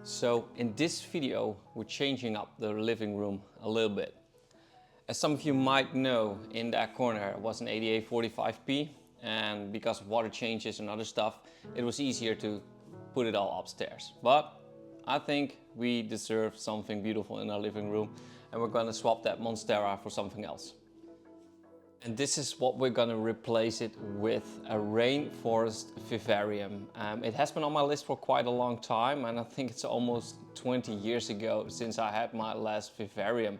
So in this video, we're changing up the living room a little bit. As some of you might know, in that corner was an ADA 45p, and because of water changes and other stuff, it was easier to put it all upstairs. But I think we deserve something beautiful in our living room, and we're gonna swap that Monstera for something else. And this is what we're gonna replace it with, a rainforest vivarium. It has been on my list for quite a long time, and I think it's almost 20 years ago since I had my last vivarium.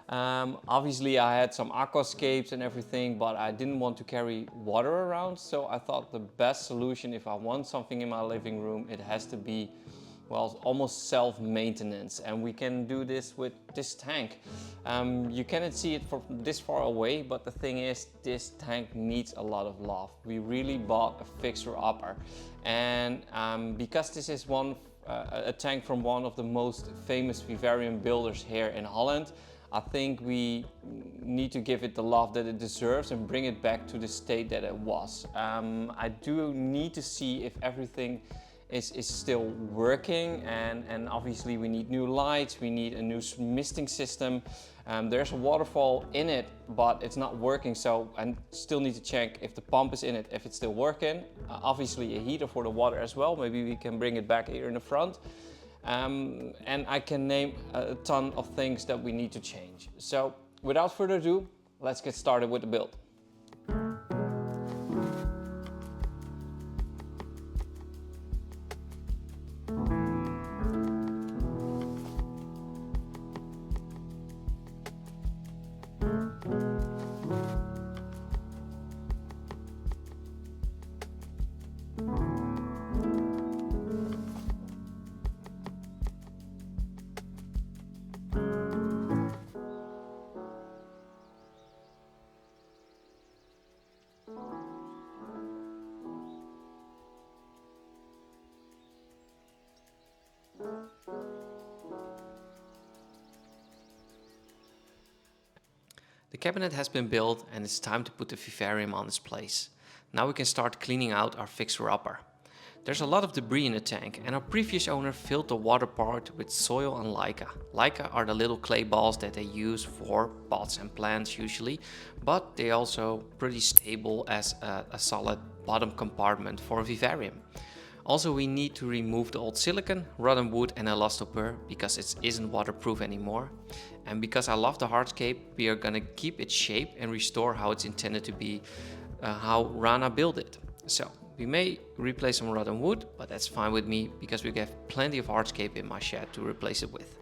Obviously I had some aquascapes and everything, but I didn't want to carry water around, so I thought the best solution if I want something in my living room, it has to be, well, almost self-maintenance, and we can do this with this tank. You cannot see it from this far away, but the thing is, this tank needs a lot of love. We really bought a fixer-upper, and because this is a tank from one of the most famous vivarium builders here in Holland, I think we need to give it the love that it deserves and bring it back to the state that it was. I do need to see if everything is still working, and obviously we need new lights, we need a new misting system. There's a waterfall in it, but it's not working, so I still need to check if the pump is in it, if it's still working. Obviously a heater for the water as well, maybe we can bring it back here in the front. And I can name a ton of things that we need to change. So without further ado, let's get started with the build. The cabinet has been built and it's time to put the vivarium on its place. Now we can start cleaning out our fixer-upper. There's a lot of debris in the tank, and our previous owner filled the water part with soil and mica. Mica are the little clay balls that they use for pots and plants usually, but they're also pretty stable as a solid bottom compartment for a vivarium. Also, we need to remove the old silicone, rotten wood and elastopur because it isn't waterproof anymore. And because I love the hardscape, we are gonna keep its shape and restore how it's intended to be, how Rana built it. So we may replace some rotten wood, but that's fine with me because we have plenty of hardscape in my shed to replace it with.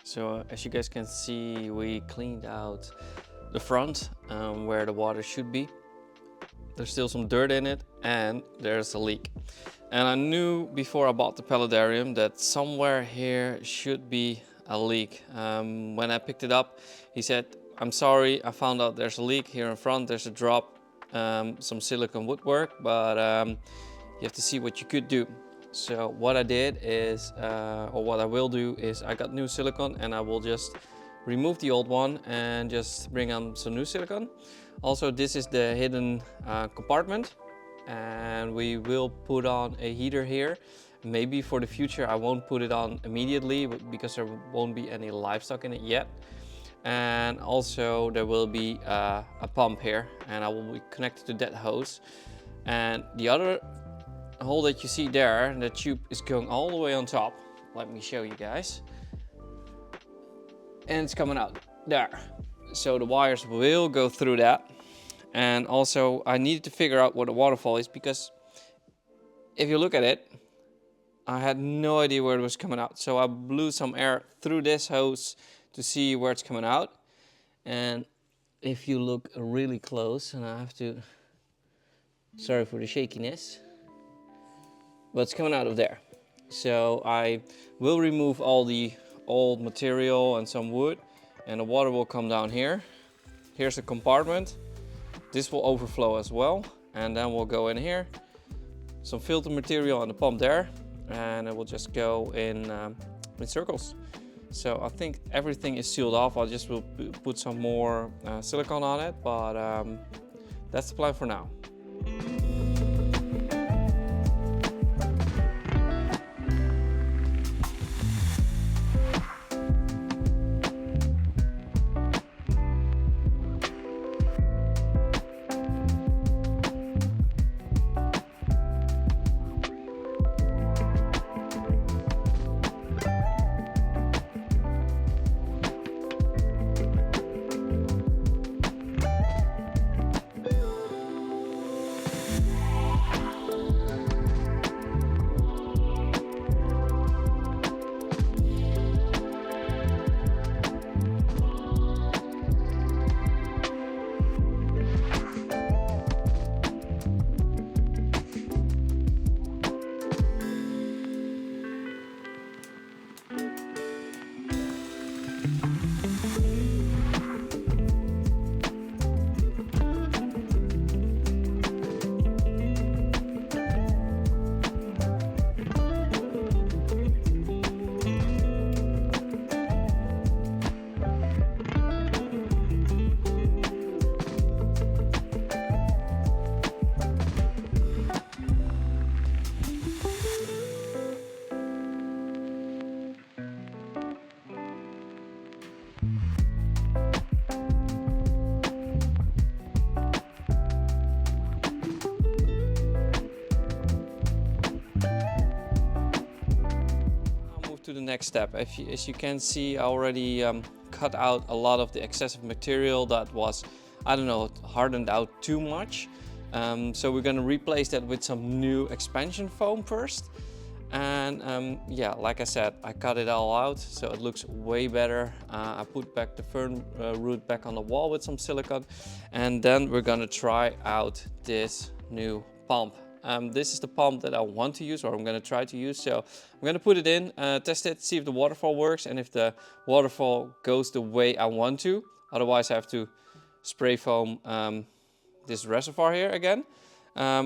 So as you guys can see, we cleaned out the front where the water should be. There's still some dirt in it and there's a leak. And I knew before I bought the Paludarium that somewhere here should be a leak. When I picked it up, he said, "I'm sorry, I found out there's a leak here in front. There's a drop, some silicone woodwork, but you have to see what you could do." So what I did is, or what I will do is, I got new silicone and I will just remove the old one and just bring on some new silicone. Also, this is the hidden compartment, and we will put on a heater here. Maybe for the future I won't put it on immediately because there won't be any livestock in it yet. and also there will be a pump here, and I will be connected to that hose. And the other hole that you see there, the tube is going all the way on top. Let me show you guys. And it's coming out there. So the wires will go through that. And also I needed to figure out what a waterfall is, because if you look at it, I had no idea where it was coming out. So I blew some air through this hose to see where it's coming out. And if you look really close, and I have to, sorry for the shakiness, but it's coming out of there. So I will remove all the old material and some wood, and the water will come down here. Here's a compartment. This will overflow as well, and then we'll go in here. Some filter material on the pump there, and it will just go in circles. So I think everything is sealed off. I just will put some more silicone on it, but that's the plan for now. To the next step. As you can see, I already cut out a lot of the excessive material that was, I don't know, hardened out too much. So we're going to replace that with some new expansion foam first. And yeah, like I said, I cut it all out, so it looks way better. I put back the fern root back on the wall with some silicone, and then we're going to try out this new pump. This is the pump that I want to use, or I'm going to try to use. So I'm going to put it in, test it, see if the waterfall works, and if the waterfall goes the way I want to. Otherwise I have to spray foam this reservoir here again,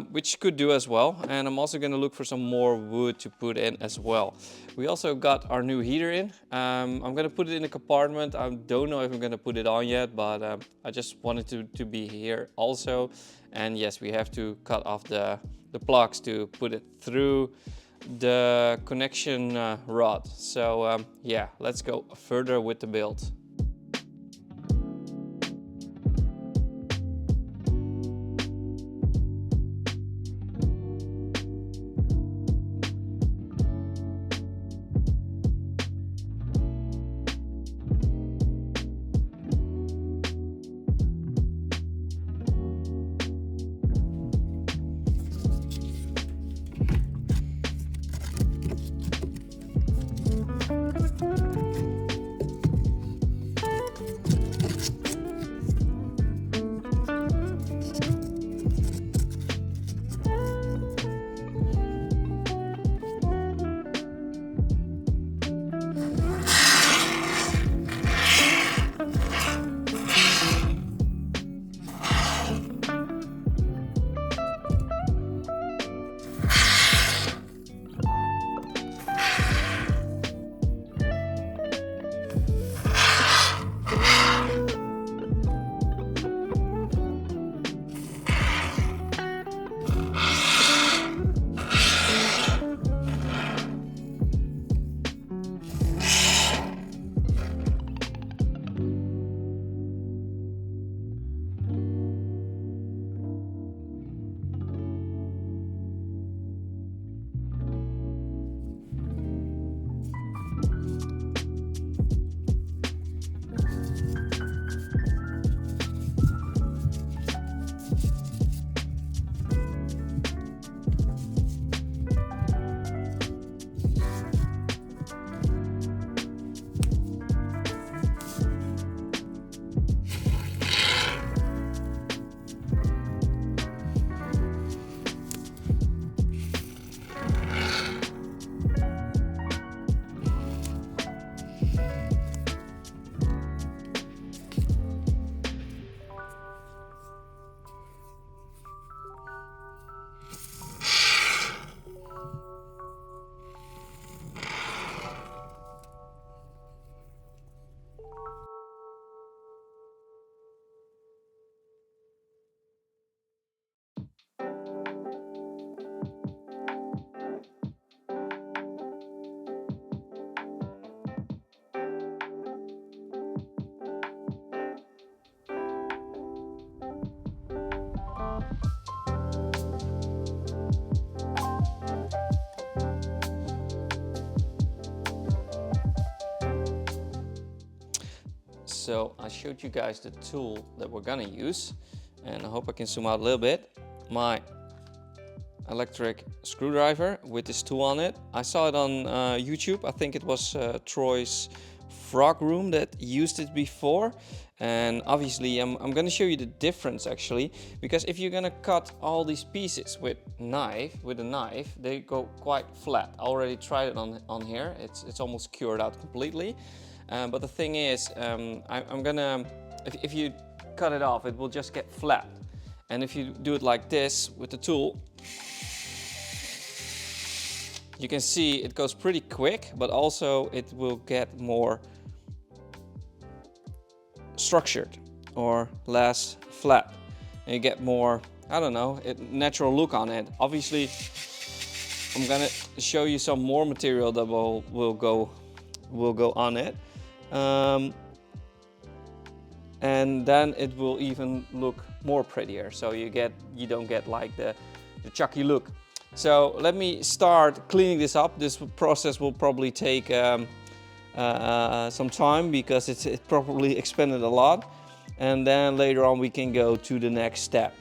which could do as well. And I'm also going to look for some more wood to put in as well. We also got our new heater in. I'm going to put it in a compartment. I don't know if I'm going to put it on yet, but I just wanted to be here also. And yes, we have to cut off the plugs to put it through the connection rod. So yeah, let's go further with the build. So I showed you guys the tool that we're gonna use, and I hope I can zoom out a little bit. My electric screwdriver with this tool on it. I saw it on YouTube. I think it was Troy's Frog Room that used it before, and obviously I'm gonna show you the difference actually, because if you're gonna cut all these pieces with a knife, they go quite flat. I already tried it on here. It's almost cured out completely, but the thing is, I'm gonna, if you cut it off, it will just get flat, and if you do it like this with the tool, you can see it goes pretty quick, but also it will get more structured or less flat. And you get more, I don't know, natural look on it. Obviously, I'm gonna show you some more material that will go on it. And then it will even look more prettier. So you don't get like the chucky look. So let me start cleaning this up. This process will probably take some time because it probably expanded a lot. And then later on we can go to the next step.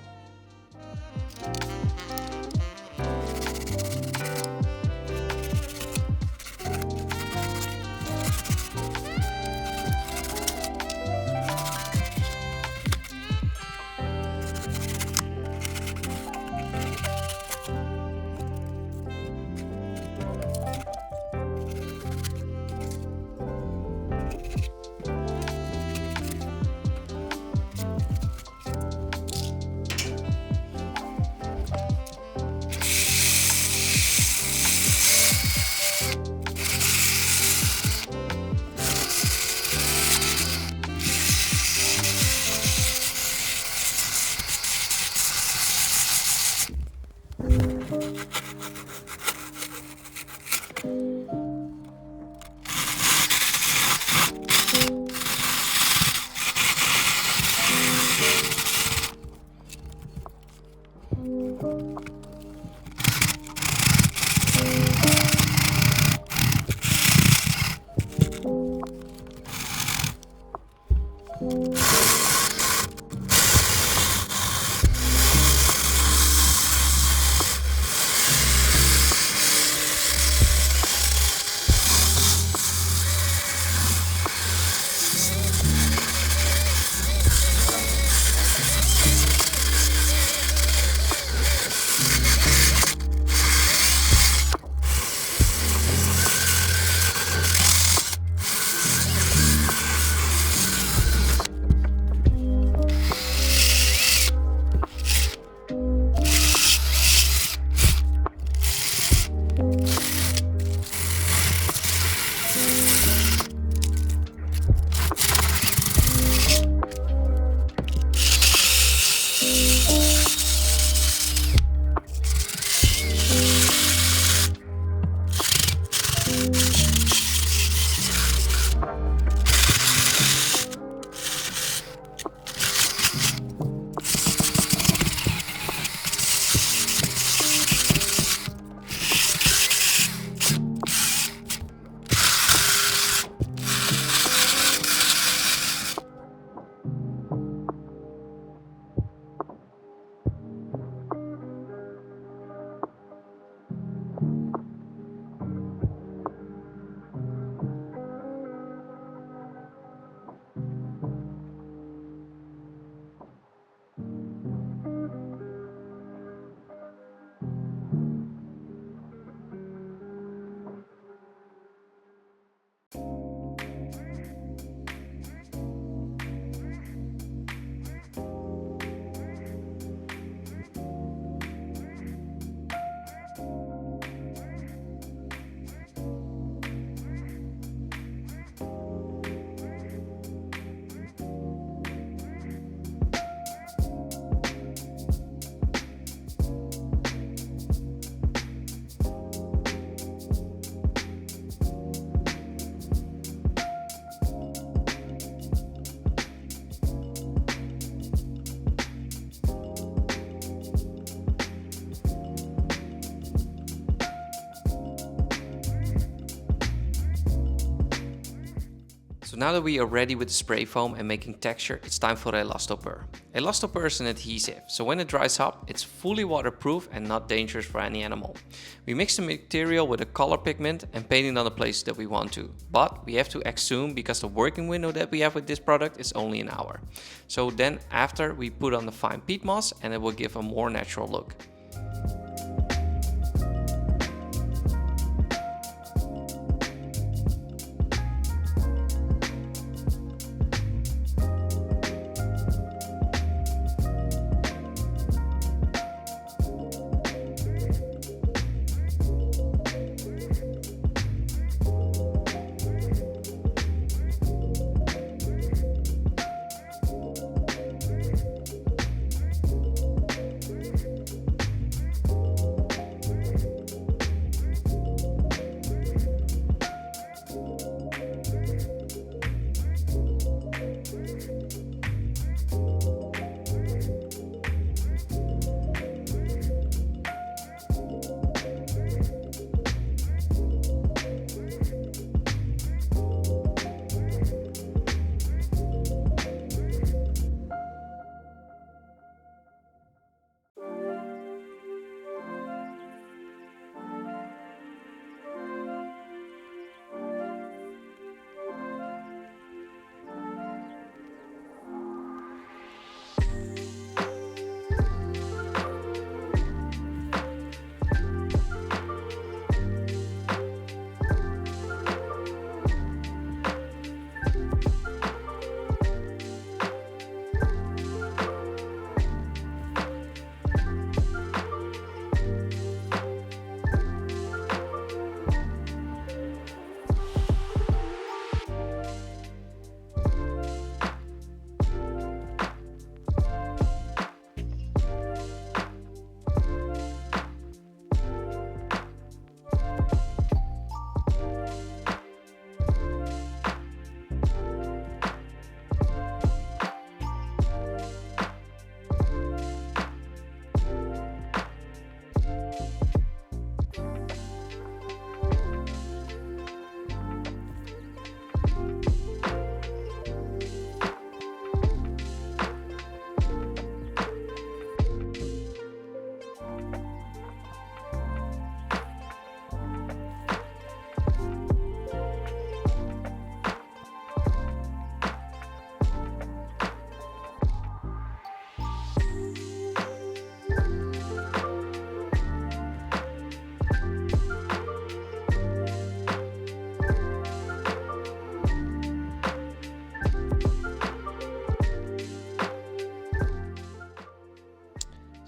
So now that we are ready with the spray foam and making texture, it's time for Elastopur. Elastopur is an adhesive, so when it dries up, it's fully waterproof and not dangerous for any animal. We mix the material with a color pigment and paint it on the places that we want to. But we have to act soon because the working window that we have with this product is only an hour. So then after we put on the fine peat moss and it will give a more natural look.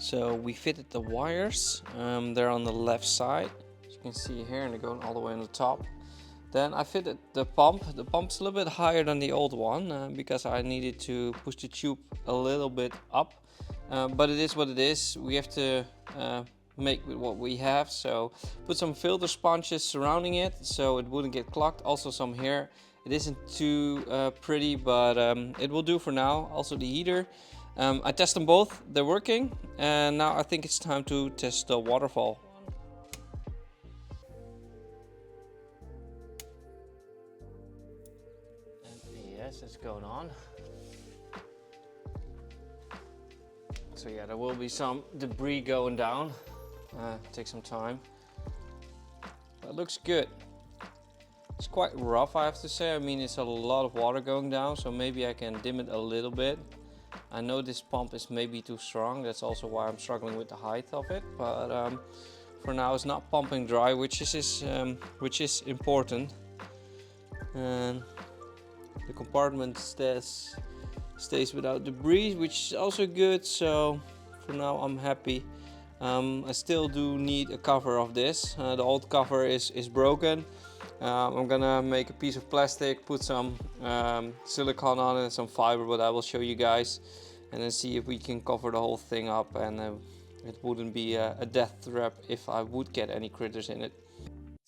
So we fitted the wires, they're on the left side, as you can see here, and they're going all the way on the top. Then I fitted the pump. The pump's a little bit higher than the old one because I needed to push the tube a little bit up. But it is what it is. We have to make with what we have. So put some filter sponges surrounding it so it wouldn't get clogged. Also some hair. It isn't too pretty, but it will do for now. Also the heater. I test them both. They're working. And now I think it's time to test the waterfall. Yes, it's going on. So yeah, there will be some debris going down. Take some time. But it looks good. It's quite rough, I have to say. I mean, it's a lot of water going down, so maybe I can dim it a little bit. I know this pump is maybe too strong. That's also why I'm struggling with the height of it. But for now, it's not pumping dry, which is important. And the compartment stays without debris, which is also good. So for now, I'm happy. I still do need a cover of this. The old cover is broken. I'm gonna make a piece of plastic, put some silicone on it and some fiber, but I will show you guys, and then see if we can cover the whole thing up, and it wouldn't be a death trap if I would get any critters in it.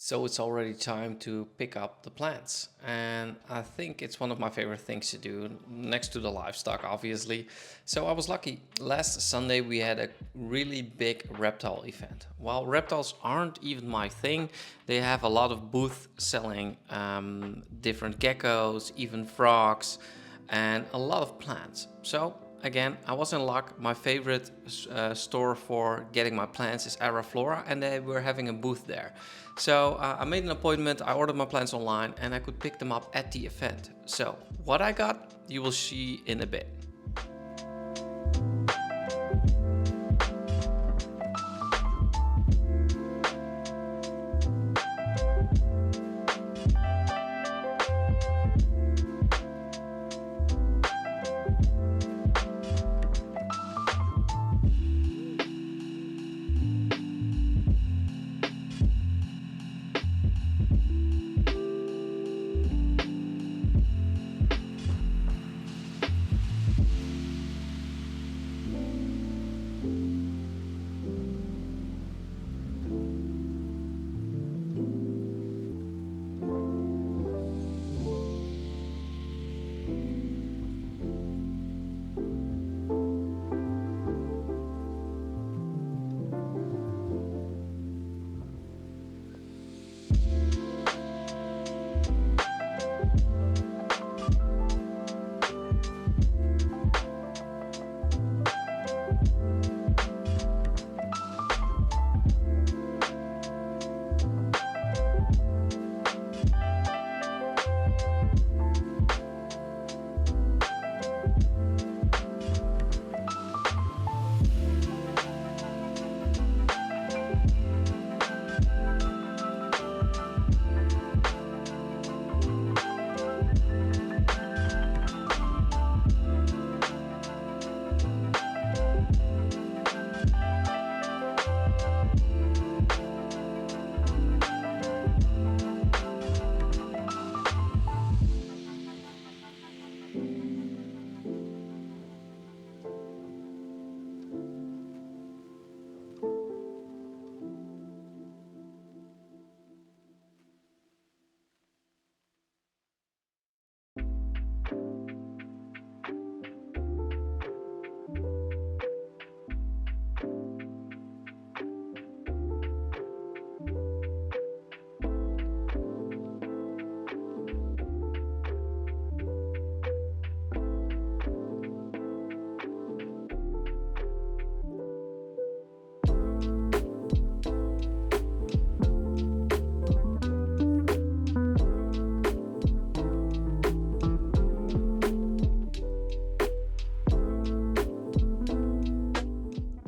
So it's already time to pick up the plants, and I think it's one of my favorite things to do next to the livestock, obviously. So I was lucky. Last Sunday we had a really big reptile event. While reptiles aren't even my thing, they have a lot of booths selling different geckos, even frogs, and a lot of plants. So again, I was in luck. My favorite store for getting my plants is Araflora, and they were having a booth there. So I made an appointment, I ordered my plants online, and I could pick them up at the event. So what I got, you will see in a bit.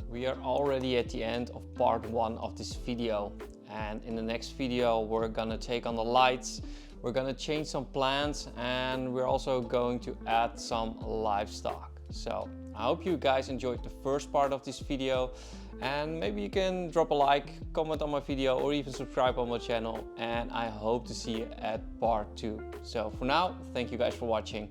We are already at the end of part 1 of this video, and in the next video we're gonna take on the lights, we're gonna change some plants, and we're also going to add some livestock. So I hope you guys enjoyed the first part of this video, and maybe you can drop a like, comment on my video, or even subscribe on my channel, and I hope to see you at part 2. So for now, thank you guys for watching.